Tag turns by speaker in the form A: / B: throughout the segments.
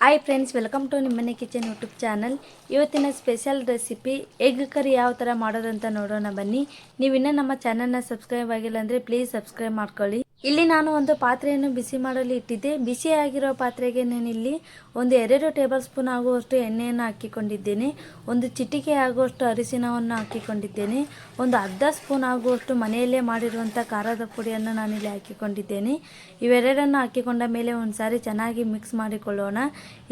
A: Hi friends, welcome to ನಿಮ್ಮನೆ kitchen YouTube channel. ಇವತ್ತಿನ special recipe egg curry ಯಾವ ಥರ ಮಾಡೋದಂತ ನೋಡೋಣ ಬನ್ನಿ. ನೀವು ಇನ್ನೂ ನಮ್ಮ ಚಾನಲ್ನ ಸಬ್ಸ್ಕ್ರೈಬ್ ಆಗಿಲ್ಲ ಅಂದರೆ ಪ್ಲೀಸ್ ಸಬ್ಸ್ಕ್ರೈಬ್ ಮಾಡ್ಕೊಳ್ಳಿ. ಇಲ್ಲಿ ನಾನು ಒಂದು ಪಾತ್ರೆಯನ್ನು ಬಿಸಿ ಮಾಡಲು ಇಟ್ಟಿದ್ದೆ. ಬಿಸಿ ಆಗಿರೋ ಪಾತ್ರೆಗೆ ನಾನಿಲ್ಲಿ ಒಂದು 2 ಟೇಬಲ್ ಸ್ಪೂನ್ ಆಗುವಷ್ಟು ಎಣ್ಣೆಯನ್ನು ಹಾಕಿಕೊಂಡಿದ್ದೇನೆ. ಒಂದು ಚಿಟಿಕೆ ಆಗುವಷ್ಟು ಅರಿಶಿನವನ್ನು ಹಾಕಿಕೊಂಡಿದ್ದೇನೆ. ಒಂದು ಅರ್ಧ ಸ್ಪೂನ್ ಆಗುವಷ್ಟು ಮನೆಯಲ್ಲೇ ಮಾಡಿರುವಂಥ ಖಾರದ ಪುಡಿಯನ್ನು ನಾನಿಲ್ಲಿ ಹಾಕಿಕೊಂಡಿದ್ದೇನೆ. ಇವೆರಡನ್ನು ಹಾಕಿಕೊಂಡ ಮೇಲೆ ಒಂದು ಸಾರಿ ಚೆನ್ನಾಗಿ ಮಿಕ್ಸ್ ಮಾಡಿಕೊಳ್ಳೋಣ.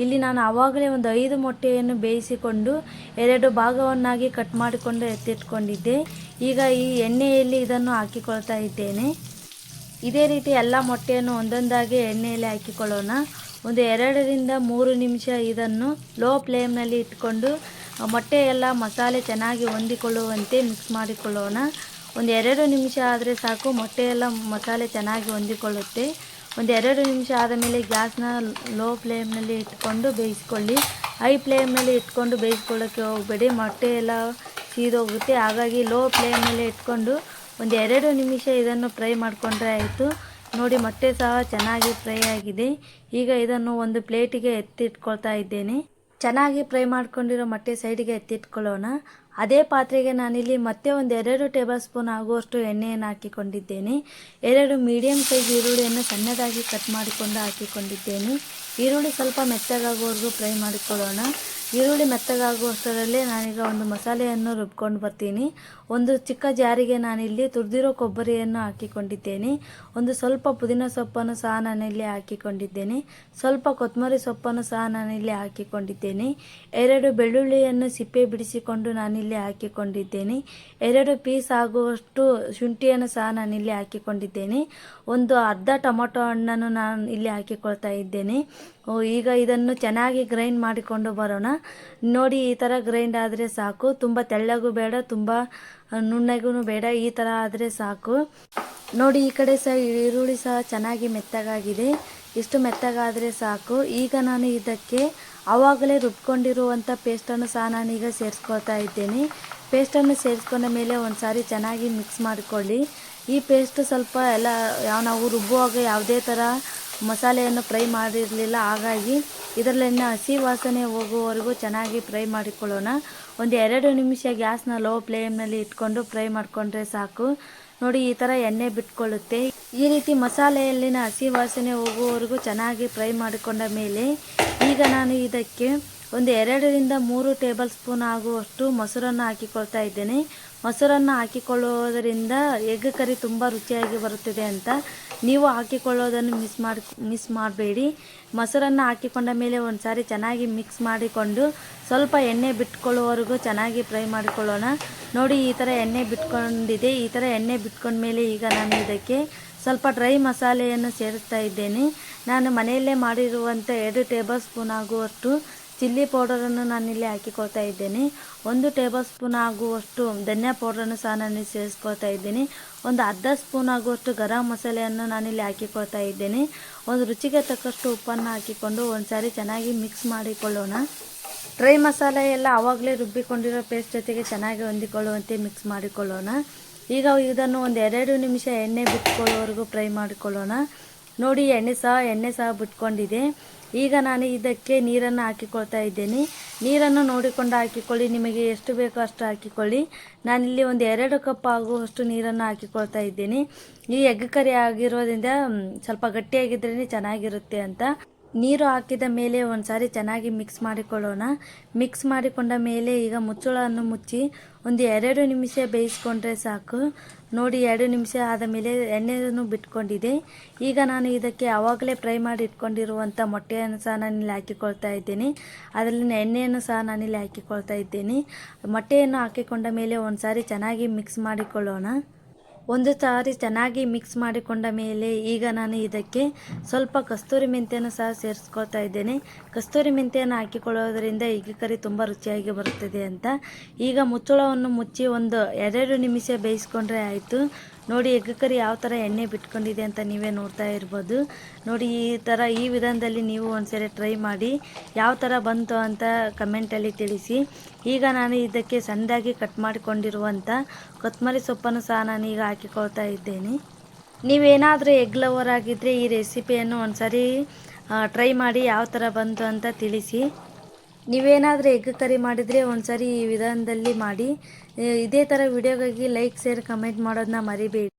A: ಇಲ್ಲಿ ನಾನು ಆವಾಗಲೇ ಒಂದು 5 ಮೊಟ್ಟೆಯನ್ನು ಬೇಯಿಸಿಕೊಂಡು 2 ಭಾಗವನ್ನಾಗಿ ಕಟ್ ಮಾಡಿಕೊಂಡು ಎತ್ತಿಟ್ಕೊಂಡಿದ್ದೆ. ಈಗ ಈ ಎಣ್ಣೆಯಲ್ಲಿ ಇದನ್ನು ಹಾಕಿಕೊಳ್ತಾ ಇದ್ದೇನೆ. ಇದೇ ರೀತಿ ಎಲ್ಲ ಮೊಟ್ಟೆಯನ್ನು ಒಂದೊಂದಾಗಿ ಎಣ್ಣೆಯಲ್ಲಿ ಹಾಕಿಕೊಳ್ಳೋಣ. ಒಂದು 2ರಿಂದ 3 ನಿಮಿಷ ಇದನ್ನು ಲೋ ಫ್ಲೇಮ್ನಲ್ಲಿ ಇಟ್ಕೊಂಡು ಮೊಟ್ಟೆ ಎಲ್ಲ ಮಸಾಲೆ ಚೆನ್ನಾಗಿ ಹೊಂದಿಕೊಳ್ಳುವಂತೆ ಮಿಕ್ಸ್ ಮಾಡಿಕೊಳ್ಳೋಣ. ಒಂದು 2 ನಿಮಿಷ ಆದರೆ ಸಾಕು, ಮೊಟ್ಟೆ ಎಲ್ಲ ಮಸಾಲೆ ಚೆನ್ನಾಗಿ ಹೊಂದಿಕೊಳ್ಳುತ್ತೆ. ಒಂದು 2 ನಿಮಿಷ ಆದ ಮೇಲೆ ಗ್ಯಾಸ್ನ ಲೋ ಫ್ಲೇಮ್ನಲ್ಲಿ ಇಟ್ಕೊಂಡು ಬೇಯಿಸ್ಕೊಳ್ಳಿ. ಹೈ ಫ್ಲೇಮ್ನಲ್ಲಿ ಇಟ್ಕೊಂಡು ಬೇಯಿಸ್ಕೊಳ್ಳೋಕ್ಕೆ ಹೋಗಬೇಡಿ, ಮೊಟ್ಟೆ ಎಲ್ಲ ಸೀದೋಗುತ್ತೆ. ಹಾಗಾಗಿ ಲೋ ಫ್ಲೇಮ್ನಲ್ಲಿ ಇಟ್ಕೊಂಡು ಒಂದು 2 ನಿಮಿಷ ಇದನ್ನು ಫ್ರೈ ಮಾಡಿಕೊಂಡ್ರೆ ಆಯಿತು. ನೋಡಿ, ಮೊಟ್ಟೆ ಸಹ ಚೆನ್ನಾಗಿ ಫ್ರೈ ಆಗಿದೆ. ಈಗ ಇದನ್ನು ಒಂದು ಪ್ಲೇಟಿಗೆ ಎತ್ತಿಟ್ಕೊಳ್ತಾ ಇದ್ದೇನೆ. ಚೆನ್ನಾಗಿ ಫ್ರೈ ಮಾಡ್ಕೊಂಡಿರೋ ಮೊಟ್ಟೆ ಸೈಡಿಗೆ ಎತ್ತಿಟ್ಕೊಳ್ಳೋಣ. ಅದೇ ಪಾತ್ರೆಗೆ ನಾನಿಲ್ಲಿ ಮತ್ತೆ ಒಂದು 2 ಟೇಬಲ್ ಸ್ಪೂನ್ ಆಗುವಷ್ಟು ಎಣ್ಣೆಯನ್ನು ಹಾಕಿಕೊಂಡಿದ್ದೇನೆ. 2 ಮೀಡಿಯಂ ಸೈಜ್ ಈರುಳ್ಳಿಯನ್ನು ಸಣ್ಣದಾಗಿ ಕಟ್ ಮಾಡಿಕೊಂಡು ಹಾಕಿಕೊಂಡಿದ್ದೇನೆ. ಈರುಳ್ಳಿ ಸ್ವಲ್ಪ ಮೆತ್ತಗಾಗುವವರೆಗೂ ಫ್ರೈ ಮಾಡಿಕೊಳ್ಳೋಣ. ಈರುಳ್ಳಿ ಮೆತ್ತಗಾಗುವಷ್ಟರಲ್ಲೇ ನಾನೀಗ ಒಂದು ಮಸಾಲೆಯನ್ನು ರುಬ್ಕೊಂಡು ಬರ್ತೀನಿ. ಒಂದು ಚಿಕ್ಕ ಜಾರಿಗೆ ನಾನಿಲ್ಲಿ ತುರಿದಿರೋ ಕೊಬ್ಬರಿಯನ್ನು ಹಾಕಿಕೊಂಡಿದ್ದೇನೆ. ಒಂದು ಸ್ವಲ್ಪ ಪುದೀನ ಸೊಪ್ಪನ್ನು ಸಹ ನಾನಿಲ್ಲಿ ಹಾಕಿಕೊಂಡಿದ್ದೇನೆ. ಸ್ವಲ್ಪ ಕೊತ್ತಂಬರಿ ಸೊಪ್ಪನ್ನು ಸಹ ನಾನಿಲ್ಲಿ ಹಾಕಿಕೊಂಡಿದ್ದೇನೆ. 2 ಬೆಳ್ಳುಳ್ಳಿಯನ್ನು ಸಿಪ್ಪೆ ಬಿಡಿಸಿಕೊಂಡು ನಾನಿಲ್ಲಿ ಹಾಕಿಕೊಂಡಿದ್ದೇನೆ. 2 ಪೀಸ್ ಆಗುವಷ್ಟು ಶುಂಠಿಯನ್ನು ಸಹ ನಾನಿಲ್ಲಿ ಹಾಕಿಕೊಂಡಿದ್ದೇನೆ. ಒಂದು ಅರ್ಧ ಟೊಮೊಟೊ ಹಣ್ಣನ್ನು ನಾನು ಇಲ್ಲಿ ಹಾಕಿಕೊಳ್ತಾ ಇದ್ದೇನೆ. ಈಗ ಇದನ್ನು ಚೆನ್ನಾಗಿ ಗ್ರೈಂಡ್ ಮಾಡಿಕೊಂಡು ಬರೋಣ. ನೋಡಿ, ಈ ಥರ ಗ್ರೈಂಡ್ ಆದರೆ ಸಾಕು. ತುಂಬ ತೆಳ್ಳಗೂ ಬೇಡ, ತುಂಬ ನುಣ್ಣಗೂ ಬೇಡ, ಈ ಥರ ಆದರೆ ಸಾಕು. ನೋಡಿ, ಈ ಕಡೆ ಸಹ ಈರುಳ್ಳಿ ಸಹ ಚೆನ್ನಾಗಿ ಮೆತ್ತಗಾಗಿದೆ. ಇಷ್ಟು ಮೆತ್ತಗಾದರೆ ಸಾಕು. ಈಗ ನಾನು ಇದಕ್ಕೆ ಆವಾಗಲೇ ರುಬ್ಕೊಂಡಿರುವಂಥ ಪೇಸ್ಟನ್ನು ಸಹ ನಾನೀಗ ಸೇರಿಸ್ಕೊಳ್ತಾ ಇದ್ದೇನೆ. ಪೇಸ್ಟನ್ನು ಸೇರಿಸ್ಕೊಂಡ ಮೇಲೆ ಒಂದು ಸಾರಿ ಚೆನ್ನಾಗಿ ಮಿಕ್ಸ್ ಮಾಡಿಕೊಳ್ಳಿ. ಈ ಪೇಸ್ಟ್ ಸ್ವಲ್ಪ ಎಲ್ಲ ನಾವು ರುಬ್ಬುವಾಗ ಯಾವುದೇ ಥರ ಮಸಾಲೆಯನ್ನು ಫ್ರೈ ಮಾಡಿರಲಿಲ್ಲ. ಹಾಗಾಗಿ ಇದರಲ್ಲಿನ ಹಸಿ ವಾಸನೆ ಹೋಗುವವರೆಗೂ ಚೆನ್ನಾಗಿ ಫ್ರೈ ಮಾಡಿಕೊಳ್ಳೋಣ. ಒಂದು 2 ನಿಮಿಷ ಗ್ಯಾಸ್ನ ಲೋ ಫ್ಲೇಮ್ನಲ್ಲಿ ಇಟ್ಕೊಂಡು ಫ್ರೈ ಮಾಡಿಕೊಂಡ್ರೆ ಸಾಕು. ನೋಡಿ, ಈ ಥರ ಎಣ್ಣೆ ಬಿಟ್ಕೊಳ್ಳುತ್ತೆ. ಈ ರೀತಿ ಮಸಾಲೆಯಲ್ಲಿನ ಹಸಿ ವಾಸನೆ ಹೋಗುವವರೆಗೂ ಚೆನ್ನಾಗಿ ಫ್ರೈ ಮಾಡಿಕೊಂಡ ಮೇಲೆ ಈಗ ನಾನು ಇದಕ್ಕೆ ಒಂದು 2ರಿಂದ 3 ಟೇಬಲ್ ಸ್ಪೂನ್ ಆಗುವಷ್ಟು ಮೊಸರನ್ನು ಹಾಕಿಕೊಳ್ತಾ ಇದ್ದೇನೆ. ಮೊಸರನ್ನು ಹಾಕಿಕೊಳ್ಳುವುದರಿಂದ ಎಗ್ ಕರಿ ತುಂಬ ರುಚಿಯಾಗಿ ಬರುತ್ತದೆ ಅಂತ ನೀವು ಹಾಕಿಕೊಳ್ಳೋದನ್ನು ಮಿಸ್ ಮಾಡಬೇಡಿ. ಮೊಸರನ್ನು ಹಾಕಿಕೊಂಡ ಮೇಲೆ ಒಂದು ಸಾರಿ ಚೆನ್ನಾಗಿ ಮಿಕ್ಸ್ ಮಾಡಿಕೊಂಡು ಸ್ವಲ್ಪ ಎಣ್ಣೆ ಬಿಟ್ಕೊಳ್ಳುವವರೆಗೂ ಚೆನ್ನಾಗಿ ಫ್ರೈ ಮಾಡಿಕೊಳ್ಳೋಣ. ನೋಡಿ, ಈ ಥರ ಎಣ್ಣೆ ಬಿಟ್ಕೊಂಡಿದೆ. ಈ ಥರ ಎಣ್ಣೆ ಬಿಟ್ಕೊಂಡ ಮೇಲೆ ಈಗ ನಾನು ಇದಕ್ಕೆ ಸ್ವಲ್ಪ ಡ್ರೈ ಮಸಾಲೆಯನ್ನು ಸೇರಿಸ್ತಾ ಇದ್ದೇನೆ. ನಾನು ಮನೆಯಲ್ಲೇ ಮಾಡಿರುವಂಥ 2 ಟೇಬಲ್ ಸ್ಪೂನ್ ಆಗುವಷ್ಟು ಚಿಲ್ಲಿ ಪೌಡರನ್ನು ನಾನಿಲ್ಲಿ ಹಾಕಿಕೊಳ್ತಾ ಇದ್ದೇನೆ. 1 ಟೇಬಲ್ ಸ್ಪೂನ್ ಆಗುವಷ್ಟು ಧನಿಯಾ ಪೌಡರನ್ನು ಸಹ ನಾನಿಲ್ಲಿ ಸೇರಿಸ್ಕೊಳ್ತಾ ಇದ್ದೇನೆ. ಒಂದು ಅರ್ಧ ಸ್ಪೂನ್ ಆಗುವಷ್ಟು ಗರಂ ಮಸಾಲೆಯನ್ನು ನಾನಿಲ್ಲಿ ಹಾಕಿಕೊಳ್ತಾ ಇದ್ದೇನೆ. ಒಂದು ರುಚಿಗೆ ತಕ್ಕಷ್ಟು ಉಪ್ಪನ್ನು ಹಾಕಿಕೊಂಡು ಒಂದು ಸಾರಿ ಚೆನ್ನಾಗಿ ಮಿಕ್ಸ್ ಮಾಡಿಕೊಳ್ಳೋಣ. ಡ್ರೈ ಮಸಾಲೆ ಎಲ್ಲ ಆವಾಗಲೇ ರುಬ್ಬಿಕೊಂಡಿರೋ ಪೇಸ್ಟ್ ಜೊತೆಗೆ ಚೆನ್ನಾಗಿ ಹೊಂದಿಕೊಳ್ಳುವಂತೆ ಮಿಕ್ಸ್ ಮಾಡಿಕೊಳ್ಳೋಣ. ಈಗ ಇದನ್ನು ಒಂದು 2 ನಿಮಿಷ ಎಣ್ಣೆ ಬಿಟ್ಕೊಳ್ಳೋವರೆಗೂ ಫ್ರೈ ಮಾಡಿಕೊಳ್ಳೋಣ. ನೋಡಿ, ಎಣ್ಣೆ ಸಹ ಬಿಟ್ಕೊಂಡಿದೆ. ಈಗ ನಾನು ಇದಕ್ಕೆ ನೀರನ್ನು ಹಾಕಿಕೊಳ್ತಾ ಇದ್ದೇನೆ. ನೀರನ್ನು ನೋಡಿಕೊಂಡು ಹಾಕಿಕೊಳ್ಳಿ, ನಿಮಗೆ ಎಷ್ಟು ಬೇಕೋ ಅಷ್ಟು ಹಾಕಿಕೊಳ್ಳಿ. ನಾನಿಲ್ಲಿ ಒಂದು 2 ಕಪ್ ಆಗುವಷ್ಟು ನೀರನ್ನು ಹಾಕಿಕೊಳ್ತಾ ಇದ್ದೇನೆ. ಈ ಎಗ್ ಕರಿ ಆಗಿರೋದ್ರಿಂದ ಸ್ವಲ್ಪ ಗಟ್ಟಿಯಾಗಿದ್ರೇ ಚೆನ್ನಾಗಿರುತ್ತೆ ಅಂತ. ನೀರು ಹಾಕಿದ ಮೇಲೆ ಒಂದು ಸಾರಿ ಚೆನ್ನಾಗಿ ಮಿಕ್ಸ್ ಮಾಡಿಕೊಳ್ಳೋಣ. ಮಿಕ್ಸ್ ಮಾಡಿಕೊಂಡ ಮೇಲೆ ಈಗ ಮುಚ್ಚಳವನ್ನು ಮುಚ್ಚಿ ಒಂದು 2 ನಿಮಿಷ ಬೇಯಿಸ್ಕೊಂಡ್ರೆ ಸಾಕು. ನೋಡಿ, 2 ನಿಮಿಷ ಆದ ಮೇಲೆ ಎಣ್ಣೆಯನ್ನು ಬಿಟ್ಕೊಂಡಿದೆ. ಈಗ ನಾನು ಇದಕ್ಕೆ ಆವಾಗಲೇ ಫ್ರೈ ಮಾಡಿ ಇಟ್ಕೊಂಡಿರುವಂಥ ಮೊಟ್ಟೆಯನ್ನು ಸಹ ನಾನಿಲ್ಲಿ ಹಾಕಿಕೊಳ್ತಾ ಇದ್ದೇನೆ. ಅದರಲ್ಲಿನ ಎಣ್ಣೆಯನ್ನು ಸಹ ನಾನಿಲ್ಲಿ ಹಾಕಿಕೊಳ್ತಾ ಇದ್ದೇನೆ. ಮೊಟ್ಟೆಯನ್ನು ಹಾಕಿಕೊಂಡ ಮೇಲೆ ಒಂದು ಸಾರಿ ಚೆನ್ನಾಗಿ ಮಿಕ್ಸ್ ಮಾಡಿಕೊಳ್ಳೋಣ. ಒಂದು ಸಾರಿ ಚೆನ್ನಾಗಿ ಮಿಕ್ಸ್ ಮಾಡಿಕೊಂಡ ಮೇಲೆ ಈಗ ನಾನು ಇದಕ್ಕೆ ಸ್ವಲ್ಪ ಕಸ್ತೂರಿ ಮೆಂತ್ಯನ ಸಹ ಸೇರಿಸ್ಕೊಳ್ತಾ ಇದ್ದೇನೆ. ಕಸ್ತೂರಿ ಮೆಂತ್ಯನ ಹಾಕಿಕೊಳ್ಳೋದ್ರಿಂದ ಎಗ್ ಕರಿ ತುಂಬ ರುಚಿಯಾಗಿ ಬರುತ್ತದೆ ಅಂತ. ಈಗ ಮುಚ್ಚಳವನ್ನು ಮುಚ್ಚಿ ಒಂದು 2 ನಿಮಿಷ ಬೇಯಿಸ್ಕೊಂಡ್ರೆ ಆಯಿತು. ನೋಡಿ, ಎಗ್ ಕರಿ ಯಾವ ಥರ ಎಣ್ಣೆ ಬಿಟ್ಕೊಂಡಿದೆ ಅಂತ ನೀವೇ ನೋಡ್ತಾ ಇರ್ಬೋದು. ನೋಡಿ, ಈ ವಿಧಾನದಲ್ಲಿ ನೀವು ಒಂದ್ಸರಿ ಟ್ರೈ ಮಾಡಿ ಯಾವ ಥರ ಬಂತು ಅಂತ ಕಮೆಂಟಲ್ಲಿ ತಿಳಿಸಿ. ಈಗ ನಾನು ಇದಕ್ಕೆ ಸಣ್ಣದಾಗಿ ಕಟ್ ಮಾಡಿಕೊಂಡಿರುವಂಥ ಕೊತ್ತಂಬರಿ ಸೊಪ್ಪನ್ನು ಸಹ ನಾನೀಗ ಹಾಕಿಕೊಳ್ತಾ ಇದ್ದೇನೆ. ನೀವೇನಾದರೂ ಎಗ್ ಲವರ್ ಆಗಿದ್ದರೆ ಈ ರೆಸಿಪಿಯನ್ನು ಒಂದ್ಸರಿ ಟ್ರೈ ಮಾಡಿ ಯಾವ ಥರ ಬಂತು ಅಂತ ತಿಳಿಸಿ. ನೀವೇನಾದರೂ ಎಗ್ ಕರಿ ಮಾಡಿದರೆ ಒಂದ್ಸರಿ ಈ ವಿಧಾನದಲ್ಲಿ ಮಾಡಿ. ಇದೇ ಥರ ವಿಡಿಯೋಗಾಗಿ ಲೈಕ್ ಶೇರ್ ಕಮೆಂಟ್ ಮಾಡೋದನ್ನ ಮರಿಬೇಡಿ.